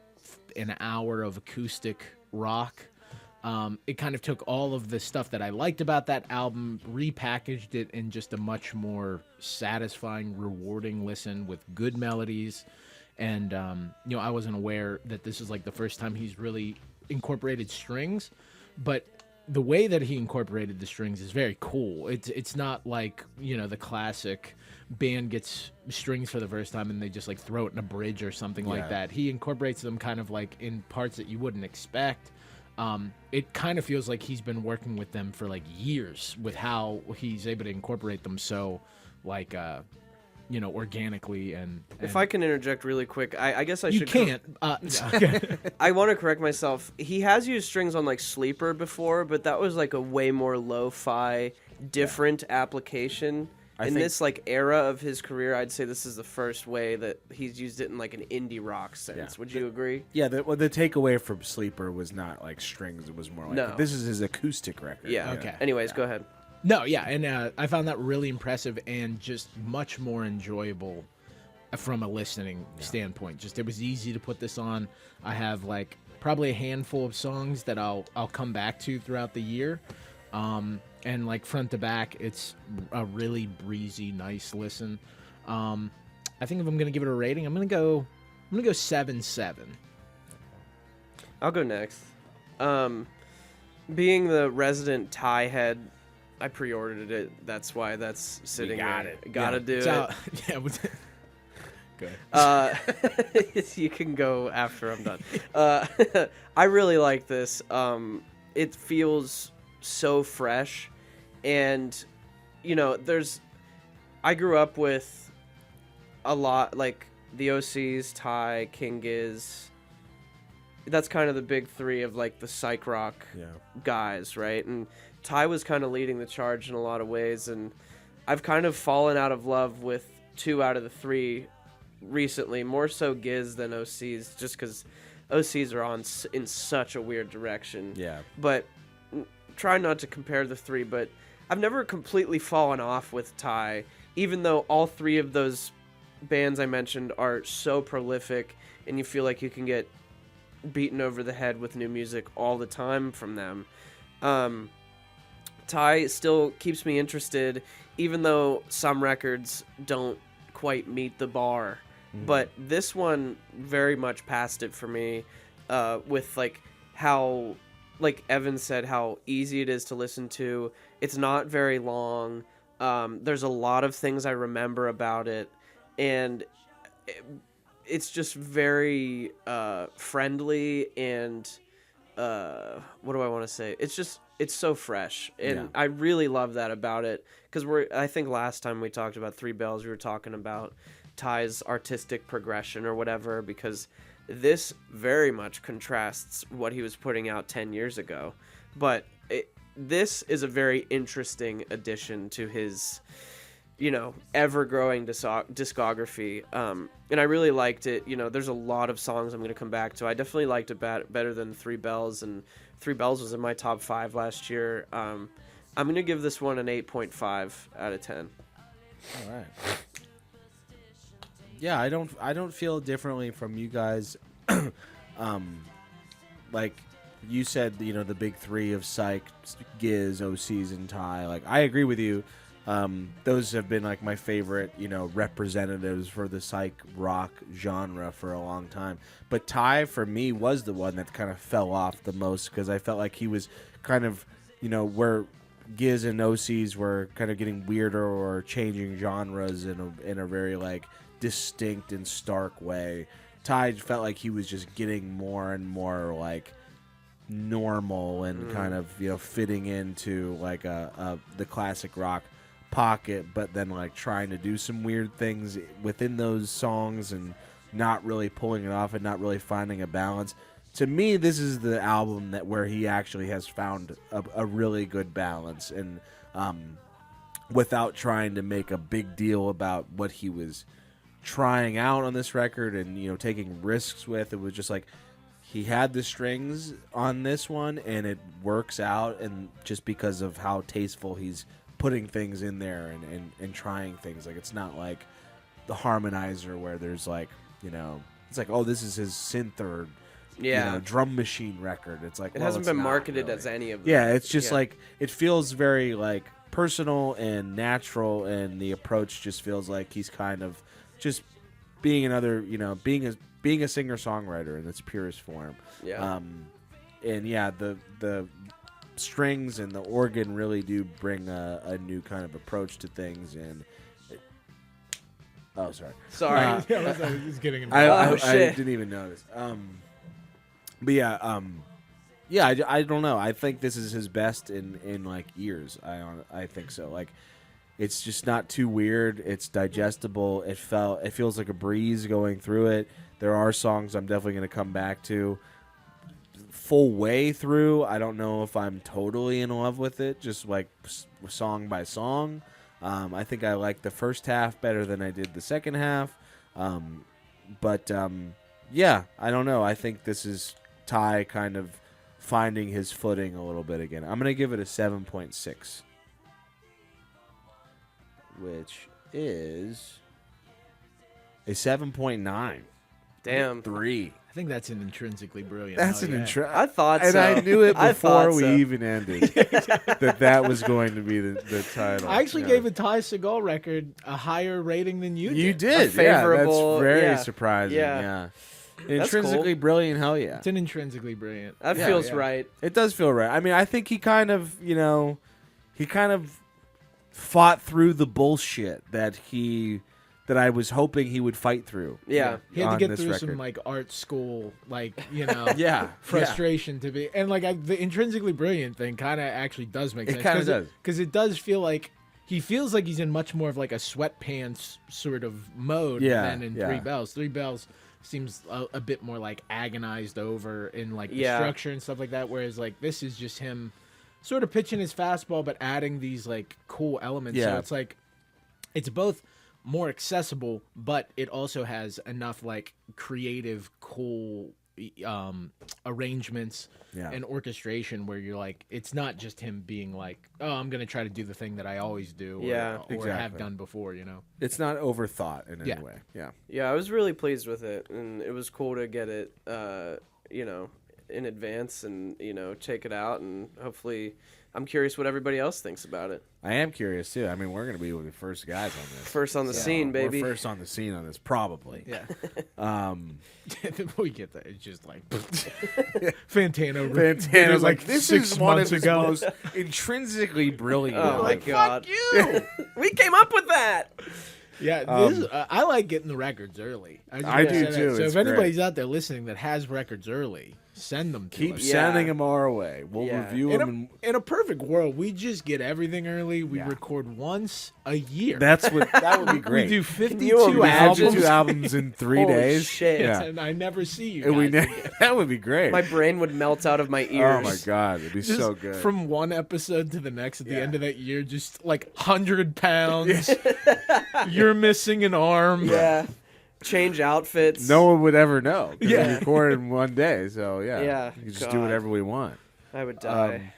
an hour of acoustic rock. It kind of took all of the stuff that I liked about that album, repackaged it in just a much more satisfying, rewarding listen with good melodies. And, you know, I wasn't aware that this is like the first time he's really incorporated strings, but the way that he incorporated the strings is very cool. It's not like, you know, the classic band gets strings for the first time and they just like throw it in a bridge or something like that. He incorporates them kind of like in parts that you wouldn't expect. It kind of feels like he's been working with them for like years with how he's able to incorporate them so like you know, organically and if I can interject really quick, I guess I should. You can't. I want to correct myself. He has used strings on like Sleeper before, but that was like a way more lo-fi, different application. In this like era of his career, I'd say this is the first way that he's used it in like an indie rock sense. Yeah. Would you agree? Yeah, the takeaway from Sleeper was not like strings; it was more like this is his acoustic record. Yeah. Okay. Anyways, go ahead. No, yeah, and I found that really impressive and just much more enjoyable from a listening standpoint. Just it was easy to put this on. I have like probably a handful of songs that I'll come back to throughout the year, and like front to back, it's a really breezy, nice listen. I think if I'm gonna give it a rating, I'm gonna go 7.7. I'll go next. Being the resident tie head, I pre-ordered it. That's why that's sitting there. Gotta do it. Yeah. Go ahead. You can go after I'm done. I really like this. It feels so fresh, and you know, I grew up with a lot like the OCs, Ty, King Giz. That's kind of the big three of like the psych rock guys, right? And Ty was kind of leading the charge in a lot of ways, and I've kind of fallen out of love with 2 out of the 3 recently, more so Giz than OCs, just because OCs are in such a weird direction. Yeah. But try not to compare the 3, but I've never completely fallen off with Ty, even though all 3 of those bands I mentioned are so prolific, and you feel like you can get beaten over the head with new music all the time from them. Ty still keeps me interested, even though some records don't quite meet the bar. But this one very much passed it for me, with like how, like Evan said, how easy it is to listen to. It's not very long. There's a lot of things I remember about it, and it's just very friendly and what do I want to say? It's so fresh, and I really love that about it, because I think last time we talked about 3 Bells, we were talking about Ty's artistic progression or whatever, because this very much contrasts what he was putting out 10 years ago, but this is a very interesting addition to his, you know, ever-growing discography, and I really liked it. You know, there's a lot of songs I'm going to come back to. I definitely liked it better than 3 Bells, and 3 Bells was in my top 5 last year. I'm going to give this one an 8.5 out of 10. All right. Yeah, I don't feel differently from you guys. Like you said, you know, the big 3 of Psych, Giz, OCs, and Ty. Like, I agree with you. Those have been like my favorite, you know, representatives for the psych rock genre for a long time. But Ty, for me, was the one that kind of fell off the most, because I felt like he was kind of, you know, where Giz and OCs were kind of getting weirder or changing genres in a very like distinct and stark way. Ty felt like he was just getting more and more like normal and kind of, you know, fitting into like the classic rock pocket, but then like trying to do some weird things within those songs and not really pulling it off and not really finding a balance. To me, this is the album where he actually has found a really good balance, and without trying to make a big deal about what he was trying out on this record and, you know, taking risks with. It was just like he had the strings on this one, and it works out, and just because of how tasteful he's putting things in there and trying things. Like, it's not like the harmonizer where there's like, you know, it's like, oh, this is his synth or drum machine record. It's like it hasn't been marketed as any of them. Yeah, it's just like it feels very like personal and natural, and the approach just feels like he's kind of just being another, being a singer-songwriter in its purest form. Yeah. And yeah, the strings and the organ really do bring a new kind of approach to things. And sorry. I was getting I didn't even notice. But yeah, I don't know. I think this is his best in like years. I think so. Like, it's just not too weird. It's digestible. It feels like a breeze going through it. There are songs I'm definitely going to come back to. Full way through, I don't know if I'm totally in love with it, just like song by song. I think I like the first half better than I did the second half. But yeah, I don't know. I think this is Ty kind of finding his footing a little bit again. I'm going to give it a 7.6, which is a 7.9. Damn. 3. I think that's an intrinsically brilliant. That's I thought so. And I knew it before we so. even ended that was going to be the title. I actually gave a Ty Segall record a higher rating than you did. You did. Favorable, that's very surprising. Yeah. Intrinsically cool. brilliant, hell yeah. It's an intrinsically brilliant. That feels right. It does feel right. I mean, I think he kind of, fought through the bullshit that I was hoping he would fight through. Yeah. He had to get through some like art school, frustration to be, and like the intrinsically brilliant thing kind of actually does make sense. It kind of does, because it does feel like he feels like he's in much more of like a sweatpants sort of mode than in Three Bells. Three Bells seems a bit more like agonized over in like the structure and stuff like that, whereas like this is just him sort of pitching his fastball but adding these like cool elements. So it's like it's both more accessible, but it also has enough like creative, cool arrangements and orchestration where you're like, it's not just him being like, oh, I'm gonna try to do the thing that I always do, or have done before. It's not overthought in any way. Yeah, I was really pleased with it, and it was cool to get it, in advance and check it out, and hopefully. I'm curious what everybody else thinks about it. I am curious, too. I mean, we're going to be the first guys on this. First on the scene, baby. We're first on the scene on this, probably. Yeah. We get that. It's just like... Fantano's like, this is one of his most intrinsically brilliant. Oh, my God. Fuck you! We came up with that! Yeah, I like getting the records early. I do, too. So if anybody's out there listening that has records early... Send them to us. Keep sending them our way. We'll review them. In a perfect world, we just get everything early. We record once a year. That would be great. We do 52 albums in 3 days. Shit. Yeah. And I never see you guys. That would be great. My brain would melt out of my ears. Oh my God, it'd be so good. From one episode to the next at the end of that year, just like 100 pounds. You're missing an arm. Yeah. Change outfits. No one would ever know. We recorded in one day, so you can just do whatever we want. I would die.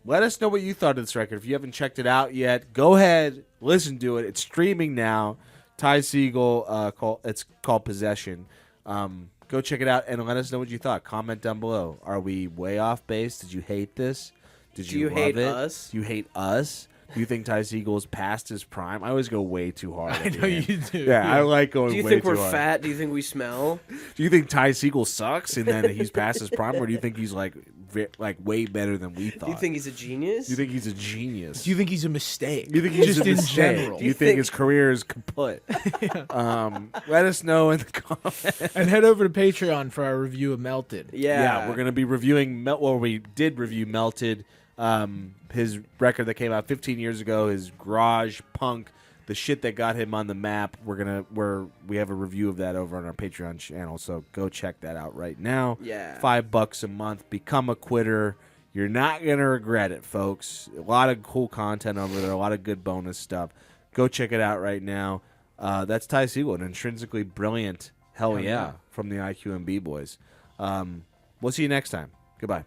Let us know what you thought of this record. If you haven't checked it out yet, go ahead, listen to it. It's streaming now. Ty Segall, it's called Possession. Go check it out and let us know what you thought. Comment down below. Are we way off base? Did you hate this? Did you love hate it? us? Do you hate us? Do you think Ty Segall's past his prime? I always go way too hard. I know you do. Yeah, I like going way too hard. Do you think we're fat? Do you think we smell? Do you think Ty Segall sucks and then he's past his prime, or do you think he's like way better than we thought? Do you think he's a genius? Do you think he's a genius? Do you think he's a mistake? Do you think he's just a in mistake? general? Do you think his career is kaput? Let us know in the comments. And head over to Patreon for our review of Melted. Yeah, we're gonna be reviewing. We did review Melted. His record that came out 15 years ago, his garage punk, the shit that got him on the map. We have a review of that over on our Patreon channel, so go check that out right now. Yeah, $5 a month. Become a quitter. You're not gonna regret it, folks. A lot of cool content over there, a lot of good bonus stuff. Go check it out right now. That's Ty Segall, an intrinsically brilliant hell yeah from the IQMB boys. We'll see you next time. Goodbye.